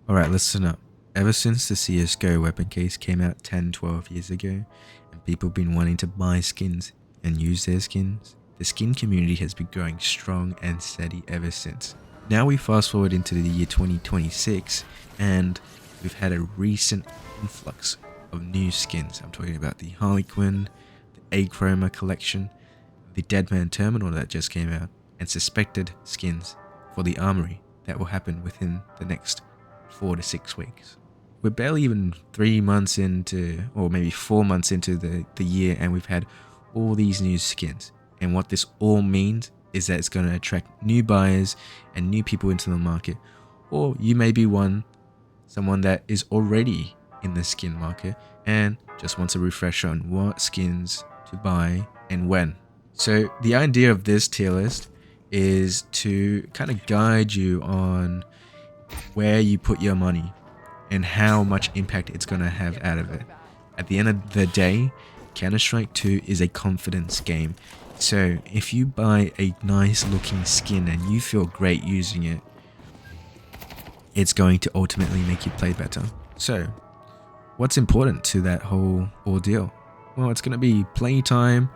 Alright, listen up. Ever since the CSGO weapon case came out 10-12 years ago, and people have been wanting to buy skins and use their skins, the skin community has been growing strong and steady ever since. Now we fast forward into the year 2026, and we've had a recent influx of new skins. I'm talking about the Harlequin, the A-Chroma collection, the Deadman Terminal that just came out, and suspected skins for the Armory that will happen within the next 4 to 6 weeks. We're barely even 3 months into, or maybe 4 months into the year, and we've had all these new skins. And what this all means is that it's going to attract new buyers and new people into the market. Or you may be someone that is already in the skin market and just wants a refresher on what skins to buy and when. So the idea of this tier list is to kind of guide you on where you put your money and how much impact it's going to have out of it. At the end of the day, Counter-Strike 2 is a confidence game. So if you buy a nice looking skin and you feel great using it, it's going to ultimately make you play better. So what's important to that whole ordeal? Well, it's going to be play time,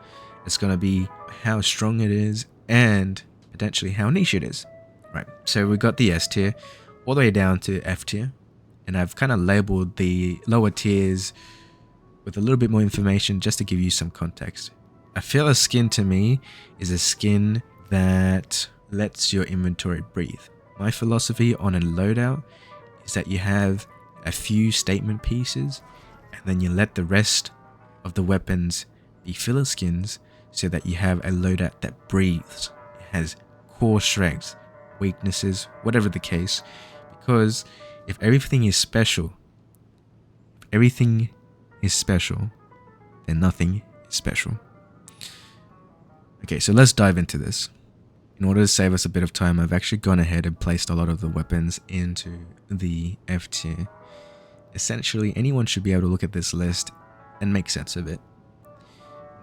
it's going to be how strong it is, and potentially how niche it is. Right, so we got the S tier all the way down to F tier, and I've kind of labeled the lower tiers with a little bit more information just to give you some context. I feel a skin to me is a skin that lets your inventory breathe. My philosophy on a loadout is that you have a few statement pieces and then you let the rest of the weapons be filler skins so that you have a loadout that breathes. It has core strengths, weaknesses, whatever the case. Because if everything is special, then nothing is special. Okay, so let's dive into this. In order to save us a bit of time, I've actually gone ahead and placed a lot of the weapons into the F tier. Essentially, anyone should be able to look at this list and make sense of it.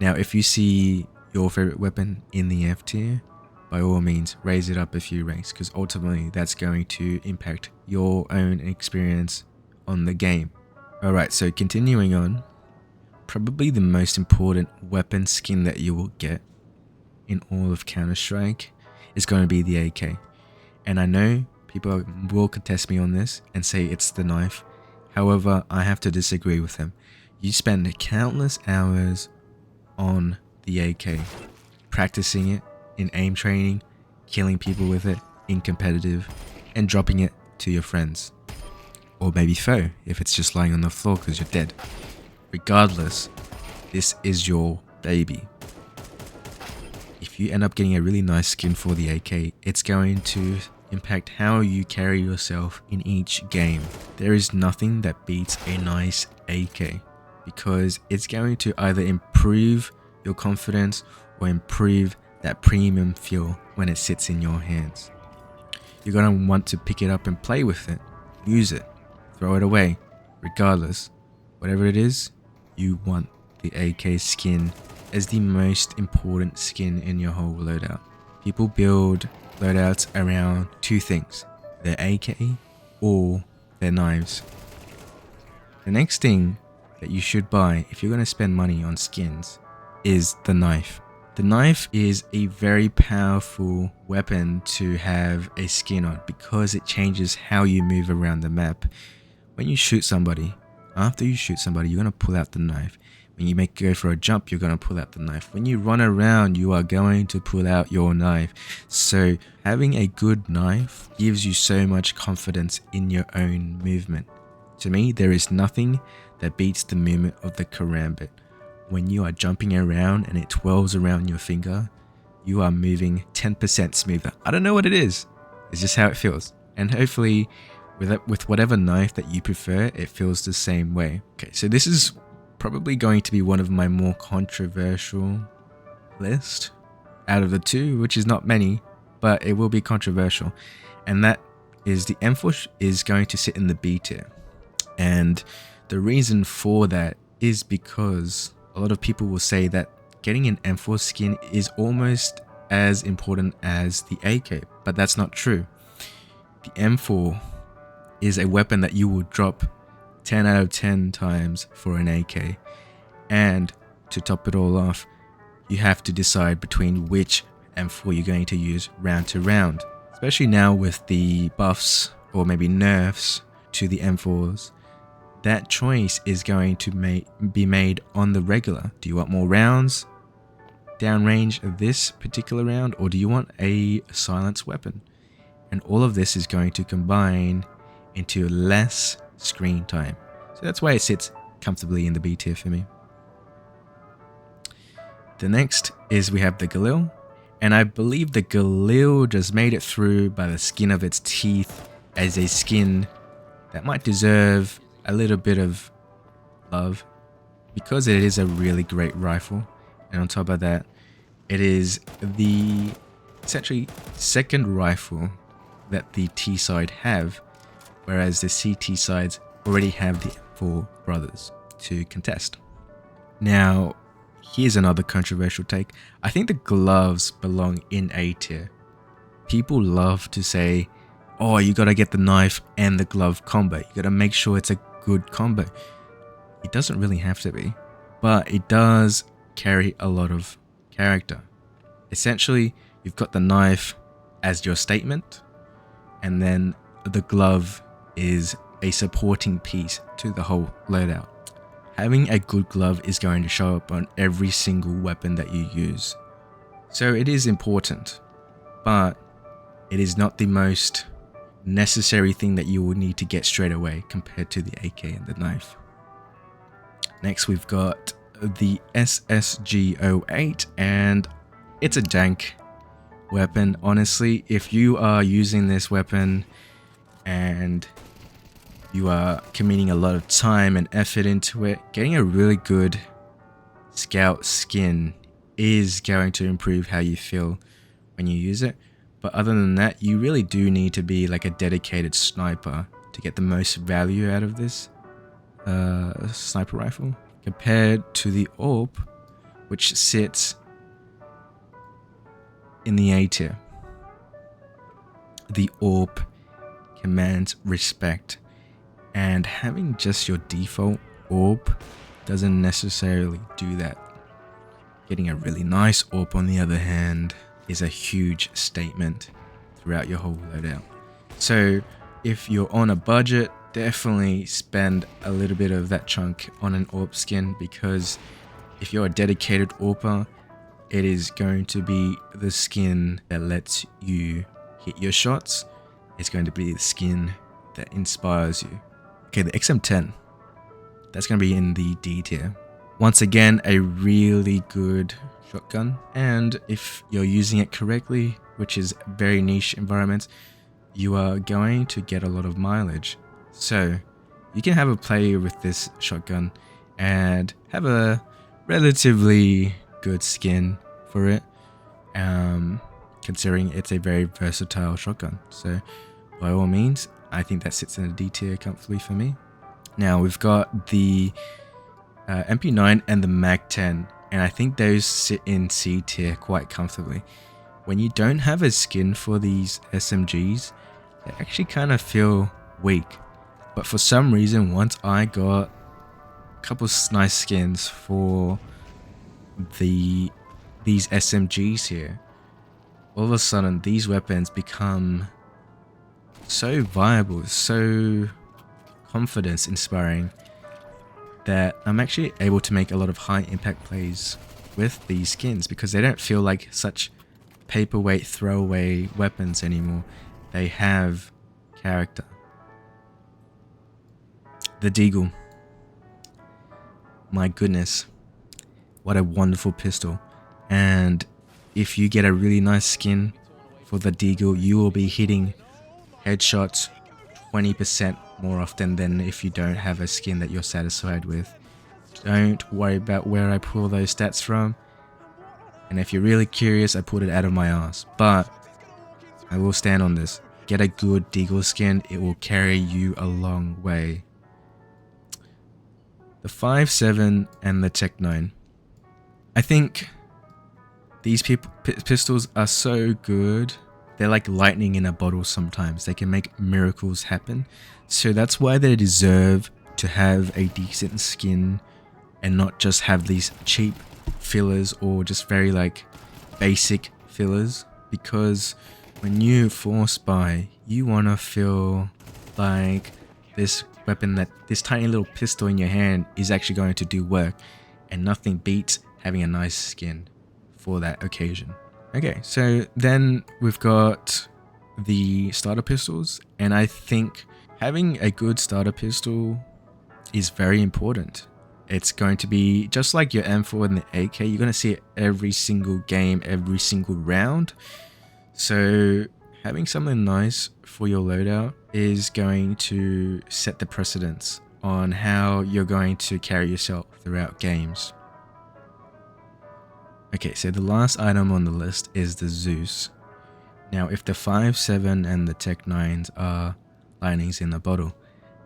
Now, if you see your favorite weapon in the F tier, by all means, raise it up a few ranks, because ultimately that's going to impact your own experience on the game. Alright, so continuing on, probably the most important weapon skin that you will get in all of Counter-Strike is going to be the AK. And I know people will contest me on this and say it's the knife. However, I have to disagree with them. You spend countless hours on the AK, practicing it in aim training, killing people with it in competitive, and dropping it to your friends. Or maybe foe, if it's just lying on the floor because you're dead. Regardless, this is your baby. If you end up getting a really nice skin for the AK, it's going to impact how you carry yourself in each game. There is nothing that beats a nice AK, because it's going to either improve your confidence or improve that premium feel when it sits in your hands. You're going to want to pick it up and play with it, use it, throw it away. Regardless, whatever it is, you want the AK skin as the most important skin in your whole loadout. People build loadouts around two things: their AK or their knives. The next thing that you should buy if you're going to spend money on skins is the knife. The knife is a very powerful weapon to have a skin on because it changes how you move around the map. When you shoot somebody, after you shoot somebody, you're going to pull out the knife. When you go for a jump, you're going to pull out the knife. When you run around, you are going to pull out your knife. So having a good knife gives you so much confidence in your own movement. To me, there is nothing that beats the movement of the karambit. When you are jumping around and it twirls around your finger, you are moving 10% smoother. I don't know what it is. It's just how it feels. And hopefully with whatever knife that you prefer, it feels the same way. Okay, so this is probably going to be one of my more controversial list out of the two, which is not many, but it will be controversial. And that is the M4 is going to sit in the B tier. And the reason for that is because a lot of people will say that getting an M4 skin is almost as important as the AK, but that's not true. The M4 is a weapon that you will drop 10 out of 10 times for an AK. And to top it all off, you have to decide between which M4 you're going to use round to round. Especially now with the buffs or maybe nerfs to the M4s, that choice is going to be made on the regular. Do you want more rounds downrange this particular round, or do you want a silence weapon? And all of this is going to combine into less screen time. So that's why it sits comfortably in the B tier for me. The next is we have the Galil, and I believe the Galil just made it through by the skin of its teeth as a skin that might deserve a little bit of love because it is a really great rifle. And on top of that, it is the essentially second rifle that the T side have, whereas the CT sides already have the four brothers to contest. Now, here's another controversial take. I think the gloves belong in A tier. People love to say, oh, you gotta get the knife and the glove combo. You gotta make sure it's a good combo. It doesn't really have to be, but it does carry a lot of character. Essentially, you've got the knife as your statement, and then the glove is a supporting piece to the whole loadout. Having a good glove is going to show up on every single weapon that you use. So it is important, but it is not the most necessary thing that you will need to get straight away compared to the AK and the knife. Next, we've got the SSG08, and it's a dank weapon. Honestly, if you are using this weapon and you are committing a lot of time and effort into it, getting a really good scout skin is going to improve how you feel when you use it. But other than that, you really do need to be like a dedicated sniper to get the most value out of this sniper rifle, compared to the AWP, which sits in the A tier. The AWP commands respect, and having just your default AWP doesn't necessarily do that. Getting a really nice AWP, on the other hand, is a huge statement throughout your whole loadout. So if you're on a budget, definitely spend a little bit of that chunk on an AWP skin, because if you're a dedicated AWPer, it is going to be the skin that lets you hit your shots. It's going to be the skin that inspires you. Okay, the XM10, that's going to be in the D tier. Once again, a really good shotgun, and if you're using it correctly, which is very niche environments, you are going to get a lot of mileage. So you can have a play with this shotgun and have a relatively good skin for it, considering it's a very versatile shotgun. So by all means, I think that sits in a D tier comfortably for me. Now we've got the MP9 and the Mag-10, and I think those sit in C tier quite comfortably. When you don't have a skin for these SMGs, they actually kind of feel weak. But for some reason, once I got a couple nice skins for these SMGs here, all of a sudden these weapons become so viable, so confidence inspiring, that I'm actually able to make a lot of high impact plays with these skins, because they don't feel like such paperweight throwaway weapons anymore. They have character. The Deagle. My goodness, what a wonderful pistol. And if you get a really nice skin for the Deagle, you will be hitting headshots 20% more often than if you don't have a skin that you're satisfied with. Don't worry about where I pull those stats from. And if you're really curious, I pulled it out of my ass. But I will stand on this. Get a good Deagle skin, it will carry you a long way. The 5.7 and the Tech 9. I think these pistols are so good they're like lightning in a bottle sometimes. They can make miracles happen. So that's why they deserve to have a decent skin and not just have these cheap fillers or just very like basic fillers. Because when you force buy, you want to feel like this weapon, that this tiny little pistol in your hand is actually going to do work, and nothing beats having a nice skin for that occasion. Okay, so then we've got the starter pistols, and I think having a good starter pistol is very important. It's going to be just like your M4 and the AK. You're going to see it every single game, every single round. So having something nice for your loadout is going to set the precedence on how you're going to carry yourself throughout games. Okay, so the last item on the list is the Zeus. Now, if the 5.7 and the Tech 9s are lightnings in the bottle,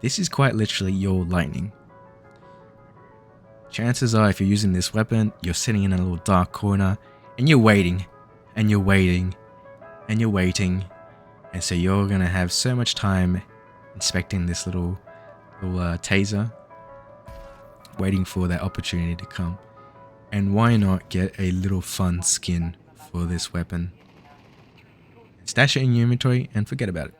this is quite literally your lightning. Chances are, if you're using this weapon, you're sitting in a little dark corner and you're waiting and you're waiting and you're waiting, and so you're gonna have so much time inspecting this little taser, waiting for that opportunity to come. And why not get a little fun skin for this weapon? Stash it in your inventory and forget about it.